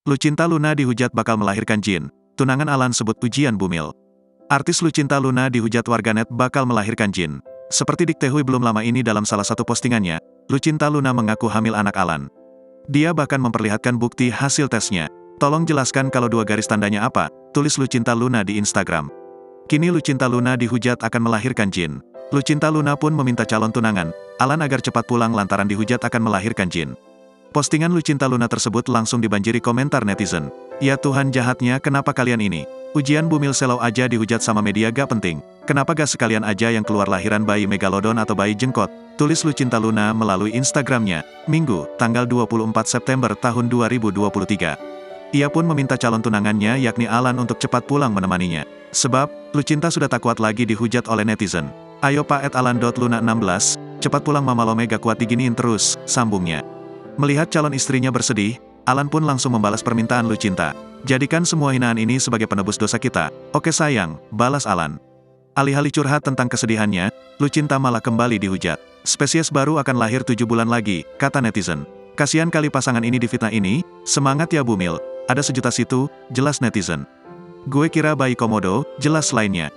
Lucinta Luna dihujat bakal melahirkan jin. Tunangan Alan sebut ujian bumil. Artis Lucinta Luna dihujat warganet bakal melahirkan jin. Seperti diketahui belum lama ini dalam salah satu postingannya, Lucinta Luna mengaku hamil anak Alan. Dia bahkan memperlihatkan bukti hasil tesnya. Tolong jelaskan kalau dua garis tandanya apa, tulis Lucinta Luna di Instagram. Kini Lucinta Luna dihujat akan melahirkan jin. Lucinta Luna pun meminta calon tunangan, Alan agar cepat pulang lantaran dihujat akan melahirkan jin. Postingan Lucinta Luna tersebut langsung dibanjiri komentar netizen. Ya Tuhan jahatnya, kenapa kalian ini? Ujian bumil selau aja dihujat sama media gak penting. Kenapa gak sekalian aja yang keluar lahiran bayi megalodon atau bayi jengkot? Tulis Lucinta Luna melalui Instagramnya, Minggu, tanggal 24 September tahun 2023. Ia pun meminta calon tunangannya yakni Alan untuk cepat pulang menemaninya. Sebab, Lucinta sudah tak kuat lagi dihujat oleh netizen. Ayo Pak @alan.luna16, cepat pulang mama lo mega kuat diginiin terus, sambungnya. Melihat calon istrinya bersedih, Alan pun langsung membalas permintaan Lucinta. Jadikan semua hinaan ini sebagai penebus dosa kita. Oke sayang, balas Alan. Alih-alih curhat tentang kesedihannya, Lucinta malah kembali dihujat. Spesies baru akan lahir 7 bulan lagi, kata netizen. Kasihan kali pasangan ini difitnah ini, semangat ya bumil. Ada sejuta situ, jelas netizen. Gue kira bayi komodo, jelas lainnya.